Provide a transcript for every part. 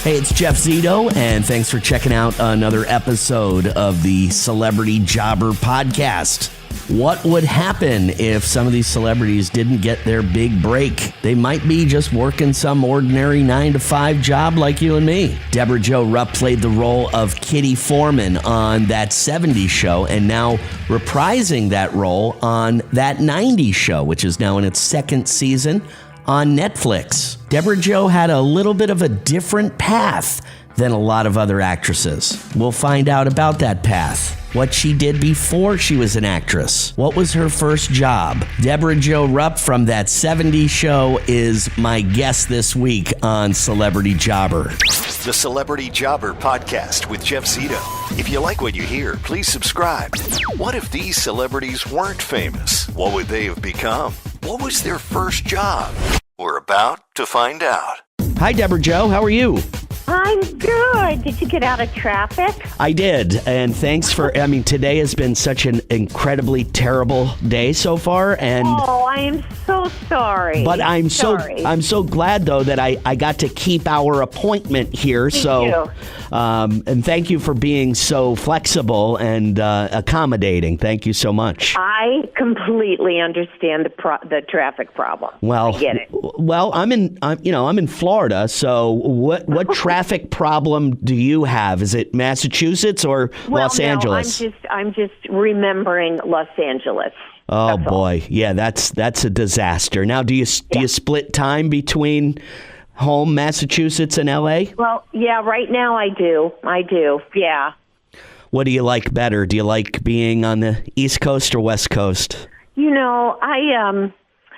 Hey, it's Jeff Zito, and thanks for checking out another episode of the Celebrity Jobber Podcast. What would happen if some of these celebrities didn't get their big break? They might be just working some ordinary 9-to-5 job like you and me. Debra Jo Rupp played the role of Kitty Foreman on That 70s Show, and now reprising that role on That 90s Show, which is now in its second season on Netflix. Debra Jo had a little bit of a different path than a lot of other actresses. We'll find out about that path. What she did before she was an actress. What was her first job? Debra Jo Rupp from That 70s Show is my guest this week on Celebrity Jobber. The Celebrity Jobber Podcast with Jeff Zito. If you like what you hear, please subscribe. What if these celebrities weren't famous? What would they have become? What was their first job? We're about to find out. Hi, Debra Jo. How are you? I'm good. Did you get out of traffic? I did, and thanks for, today has been such an incredibly terrible day so far, and I am so sorry. But I'm so glad though that I got to keep our appointment here. Thank you. And thank you for being so flexible and accommodating. Thank you so much. I completely understand the traffic problem. Well, I get it. Well, I'm in Florida, so what traffic problem do you have? Is it Massachusetts or Los Angeles? I'm just remembering Los Angeles. Oh boy, yeah, that's a disaster. Now, do you split time between home, Massachusetts, and L.A.? Well, yeah, right now I do, yeah. What do you like better? Do you like being on the East Coast or West Coast?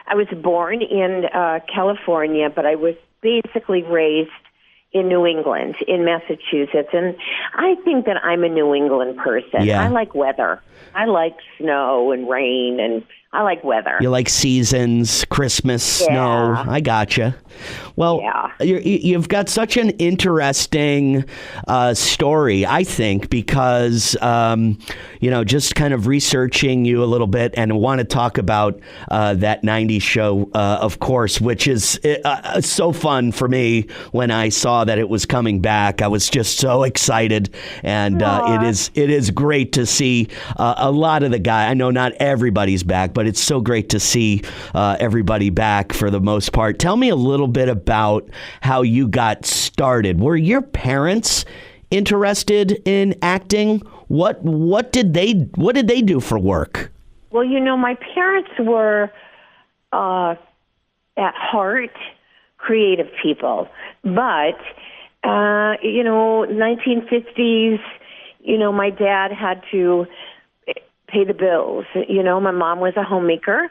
I was born in California, but I was basically raised in New England, in Massachusetts, and I think that I'm a New England person. Yeah. I like weather. I like snow and rain, and I like weather. You like seasons, Christmas, snow. I gotcha. Well, you've got such an interesting story, I think, because, just kind of researching you a little bit and want to talk about That 90s Show, of course, which is so fun for me when I saw that it was coming back. I was just so excited, and it is great to see a lot of the guys. I know not everybody's back, but it's so great to see everybody back for the most part. Tell me a little bit about how you got started. Were your parents interested in acting? What did they do for work? Well, my parents were at heart creative people, but 1950s, my dad had to pay the bills. My mom was a homemaker,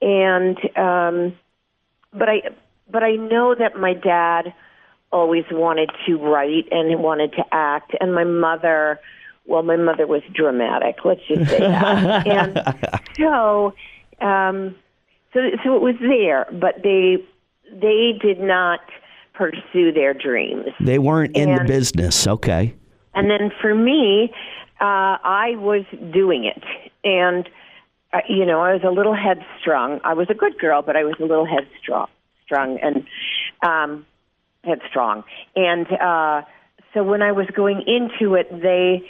and but I know that my dad always wanted to write and wanted to act, and my mother was dramatic. Let's just say that. And so it was there, but they did not pursue their dreams. They weren't in the business. Okay. And then for me, I was doing it, and I was a little headstrong. I was a good girl, but I was a little headstrong. Headstrong. And so when I was going into it, they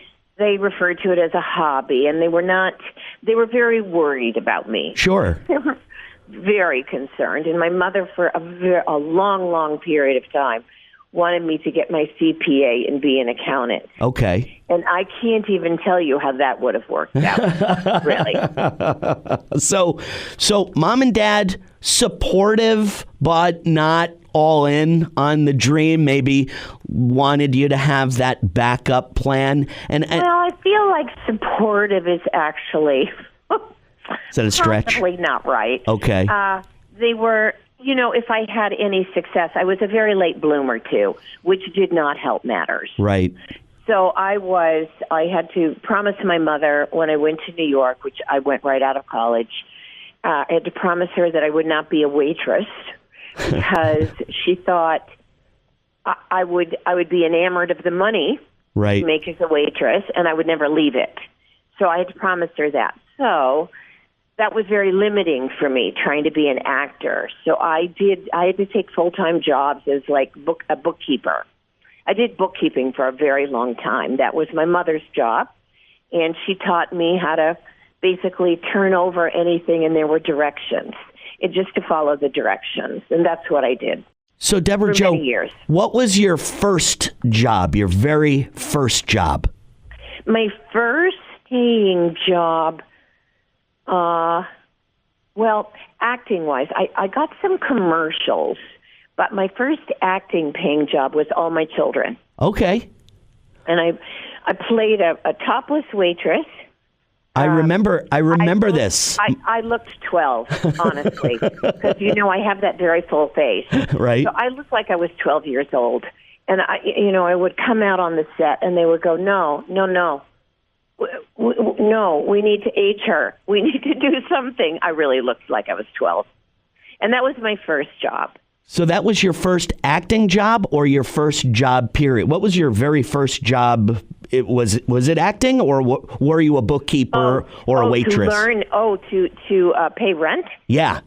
referred to it as a hobby, and they were very worried about me. Sure. They were very concerned. And my mother, for a long, long period of time, wanted me to get my CPA and be an accountant. Okay. And I can't even tell you how that would have worked out, really. So mom and dad supportive, but not all in on the dream, maybe wanted you to have that backup plan. And well, I feel like supportive is actually is that a stretch? Probably not right. Okay. They were, if I had any success, I was a very late bloomer too, which did not help matters. Right. So I had to promise my mother when I went to New York, which I went right out of college, I had to promise her that I would not be a waitress because she thought I would be enamored of the money to make as a waitress, and I would never leave it. So I had to promise her that. So that was very limiting for me, trying to be an actor. So I had to take full-time jobs as like a bookkeeper. I did bookkeeping for a very long time. That was my mother's job, and she taught me how to basically turn over anything, and there were directions, and just to follow the directions, and that's what I did. So, Debra for Jo, many years. What was your first job, your very first job? My first paying job, well, acting-wise, I got some commercials, but my first acting paying job was All My Children. Okay. And I played a topless waitress. I remember this. I looked 12, honestly, because, I have that very full face. Right. So I looked like I was 12 years old. And, I would come out on the set, and they would go, no. No, we need to age her. We need to do something. I really looked like I was 12. And that was my first job. So that was your first acting job or your first job, period? What was your very first job? Was it acting, or were you a bookkeeper or a waitress? To pay rent? Yeah.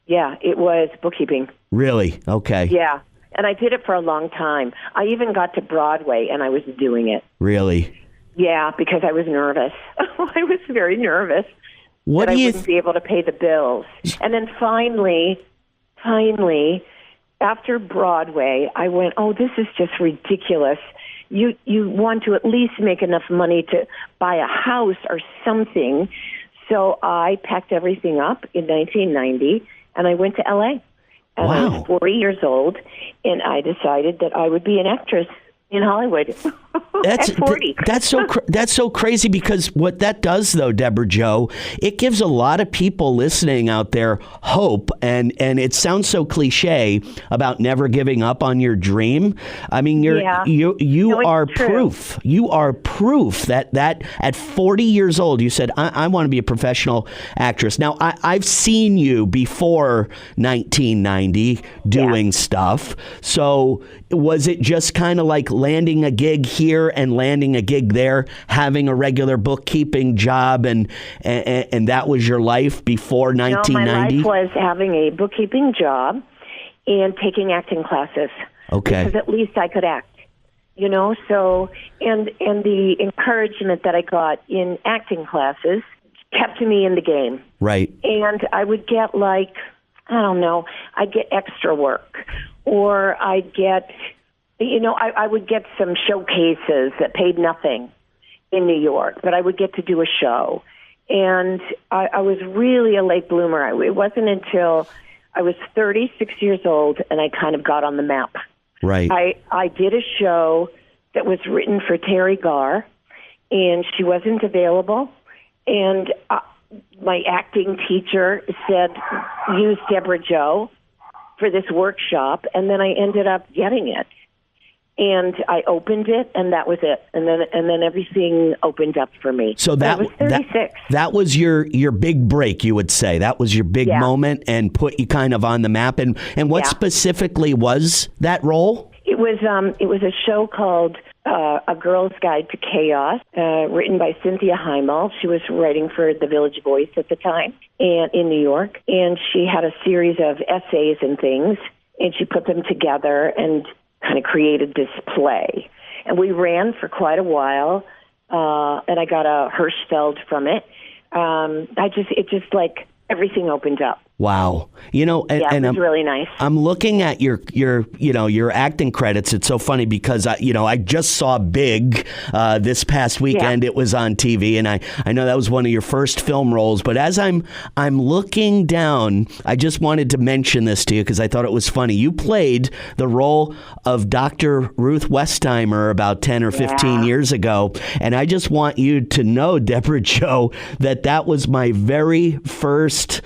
Yeah, it was bookkeeping. Really? Okay. Yeah. And I did it for a long time. I even got to Broadway, and I was doing it. Really? Yeah, because I was nervous. I was very nervous that I wouldn't be able to pay the bills. And then finally, after Broadway, I went, this is just ridiculous. You want to at least make enough money to buy a house or something. So I packed everything up in 1990, and I went to L.A. And wow. I was 40 years old, and I decided that I would be an actress in Hollywood at 40. That's so crazy, because what that does, though, Debra Jo, it gives a lot of people listening out there hope, and it sounds so cliche about never giving up on your dream. I mean, you are proof. You are proof that at 40 years old, you said, I want to be a professional actress. Now, I've seen you before 1990 doing stuff. So was it just kind of like landing a gig here and landing a gig there, having a regular bookkeeping job, and that was your life before 1990? No, my life was having a bookkeeping job and taking acting classes. Okay. Because at least I could act, so, and the encouragement that I got in acting classes kept me in the game. Right. And I would get I'd get extra work, or I'd get, I would get some showcases that paid nothing in New York, but I would get to do a show. And I was really a late bloomer. It wasn't until I was 36 years old and I kind of got on the map. Right. I did a show that was written for Terry Garr, and she wasn't available. And my acting teacher said, use Debra Jo for this workshop, and then I ended up getting it. And I opened it, and that was it. And then everything opened up for me. So I was 36. That was your big break, you would say. That was your big moment and put you kind of on the map. And what specifically was that role? It was a show called A Girl's Guide to Chaos, written by Cynthia Heimel. She was writing for The Village Voice at the time, and in New York. And she had a series of essays and things, and she put them together and kind of created this play. And we ran for quite a while, and I got a Hirschfeld from it. It just like everything opened up. Wow. It was really nice. I'm looking at your acting credits. It's so funny because I just saw Big this past weekend. Yeah. It was on TV, and I know that was one of your first film roles. But as I'm looking down, I just wanted to mention this to you because I thought it was funny. You played the role of Dr. Ruth Westheimer about 10 or 15 years ago, and I just want you to know, Debra Jo, that was my very first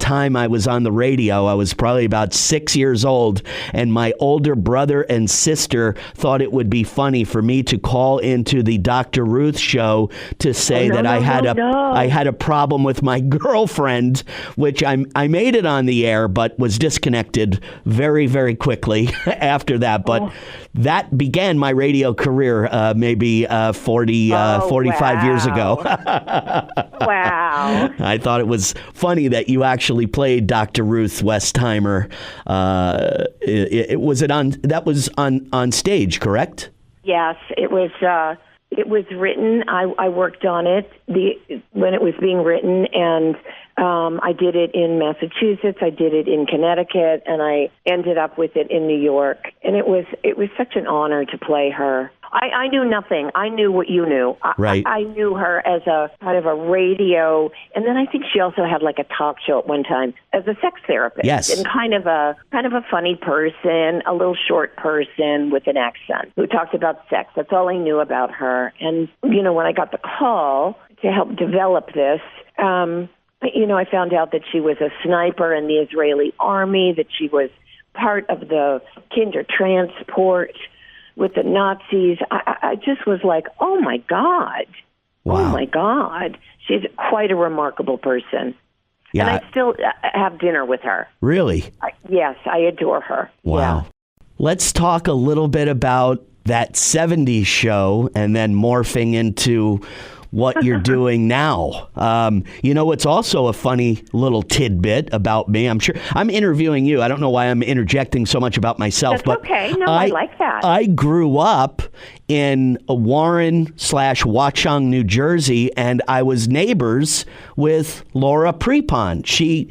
time I was on the radio. I was probably about 6 years old, and my older brother and sister thought it would be funny for me to call into the Dr. Ruth show to say I had a problem with my girlfriend, which I made it on the air, but was disconnected very, very quickly after that. But that began my radio career maybe 45 years ago. Wow. I thought it was funny that you actually actually played Dr. Ruth Westheimer. That was on stage, correct? Yes, it was. It was written. I worked on it when it was being written, and I did it in Massachusetts. I did it in Connecticut, and I ended up with it in New York. And it was such an honor to play her. I knew nothing. I knew what you knew. Right. I knew her as a kind of a radio, and then I think she also had like a talk show at one time as a sex therapist. Yes. And kind of a funny person, a little short person with an accent who talked about sex. That's all I knew about her. And when I got the call to help develop this, I found out that she was a sniper in the Israeli army, that she was part of the Kinder transport with the Nazis. I just was like, oh, my God. Wow. Oh, my God. She's quite a remarkable person. Yeah. And I still have dinner with her. Really? Yes, I adore her. Wow. Yeah. Let's talk a little bit about that 70s show and then morphing into what you're doing now. It's also a funny little tidbit about me. I'm sure I'm interviewing you. I don't know why I'm interjecting so much about myself. That's but okay. No, I like that. I grew up in Warren/Watchung, New Jersey, and I was neighbors with Laura Prepon. She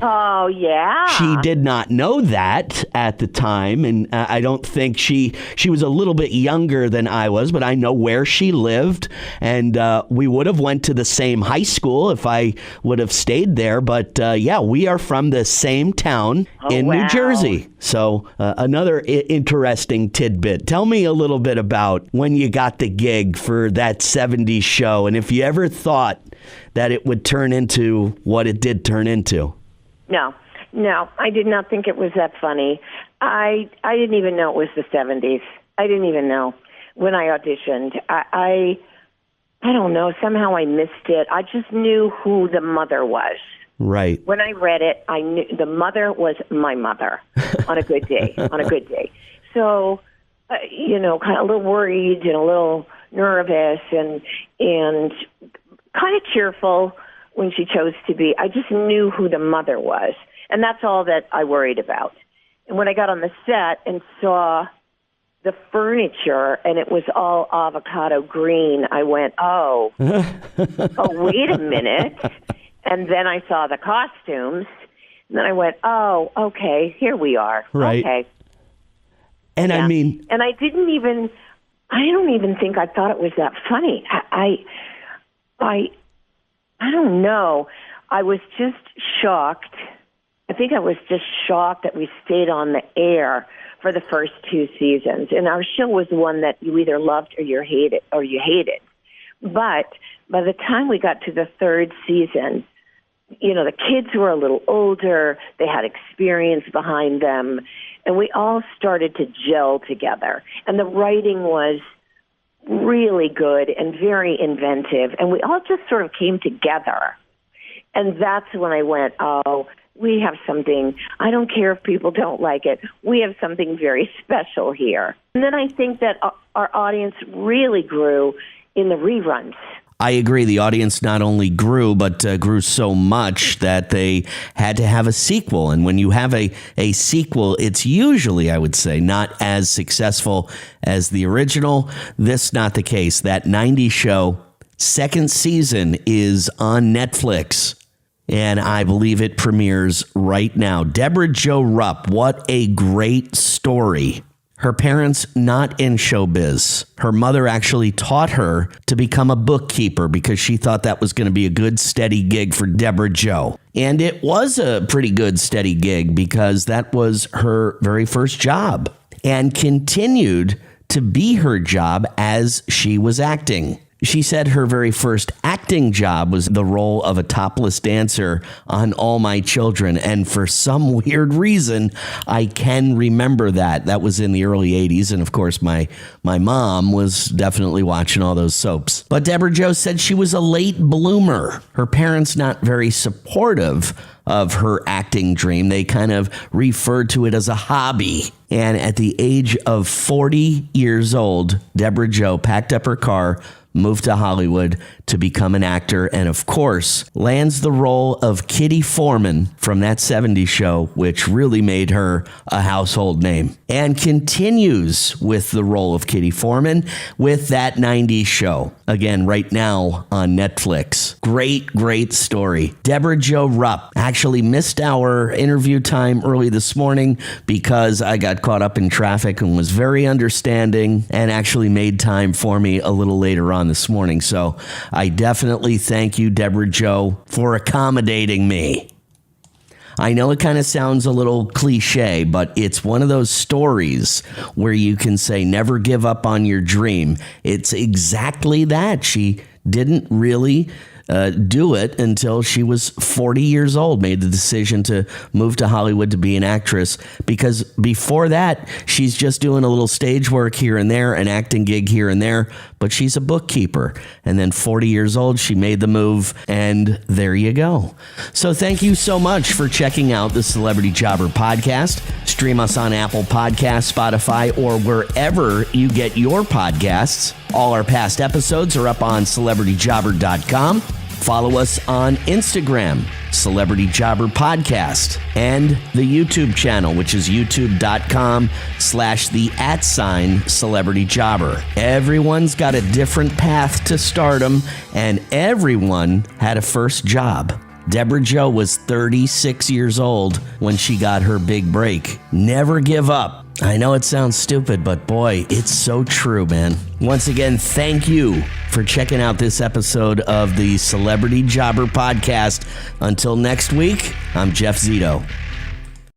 did not know that at the time, and I don't think she was a little bit younger than I was, but I know where she lived, and we would have went to the same high school if I would have stayed there. But we are from the same town in New Jersey. So another interesting tidbit. Tell me a little bit about when you got the gig for that 70s show, and if you ever thought that it would turn into what it did turn into. No, I did not think it was that funny. I didn't even know it was the 70s. I didn't even know when I auditioned. I don't know. Somehow I missed it. I just knew who the mother was. Right. When I read it, I knew the mother was my mother on a good day. So, kind of a little worried and a little nervous and kind of cheerful when she chose to be. I just knew who the mother was, and that's all that I worried about. And when I got on the set and saw the furniture and it was all avocado green, I went, oh, wait a minute. And then I saw the costumes, and then I went, oh, okay, here we are. Right. Okay. And yeah. And I don't even think I thought it was that funny. I don't know. I was just shocked. I think I was just shocked that we stayed on the air for the first 2 seasons. And our show was one that you either loved or you hated. But by the time we got to the 3rd season, the kids were a little older, they had experience behind them, and we all started to gel together. And the writing was really good and very inventive, and we all just sort of came together. And that's when I went, oh, we have something. I don't care if people don't like it. We have something very special here. And then I think that our audience really grew in the reruns. I agree. The audience not only grew, but grew so much that they had to have a sequel. And when you have a sequel, it's usually, I would say, not as successful as the original. This not the case. That 90s show, 2nd season, is on Netflix. And I believe it premieres right now. Debra Jo Rupp, what a great story. Her parents not in showbiz. Her mother actually taught her to become a bookkeeper because she thought that was going to be a good, steady gig for Debra Jo. And it was a pretty good, steady gig because that was her very first job and continued to be her job as she was acting. She said her very first acting job was the role of a topless dancer on All My Children. And for some weird reason, I can remember that. That was in the early 80s. And of course, my mom was definitely watching all those soaps. But Debra Jo said she was a late bloomer. Her parents not very supportive of her acting dream. They kind of referred to it as a hobby. And at the age of 40 years old, Debra Jo packed up her car, moved to Hollywood to become an actor, and of course, lands the role of Kitty Foreman from that 70s show, which really made her a household name, and continues with the role of Kitty Foreman with that 90s show. Again, right now on Netflix. Great story. Debra Jo Rupp actually missed our interview time early this morning because I got caught up in traffic and was very understanding and actually made time for me a little later on this morning. So I definitely thank you, Debra Jo, for accommodating me. I know it kind of sounds a little cliche, but it's one of those stories where you can say never give up on your dream. It's exactly that. She didn't really do it until she was 40 years old, made the decision to move to Hollywood to be an actress, because before that, she's just doing a little stage work here and there, an acting gig here and there, but she's a bookkeeper. And then 40 years old, she made the move, and there you go. So thank you so much for checking out the Celebrity Jobber podcast. Stream us on Apple Podcasts, Spotify, or wherever you get your podcasts. All our past episodes are up on celebrityjobber.com. Follow us on Instagram, Celebrity Jobber Podcast, and the YouTube channel, which is youtube.com/the@Celebrity Jobber. Everyone's got a different path to stardom, and everyone had a first job. Debra Jo was 36 years old when she got her big break. Never give up. I know it sounds stupid, but boy, it's so true, man. Once again, thank you for checking out this episode of the Celebrity Jobber Podcast. Until next week, I'm Jeff Zito.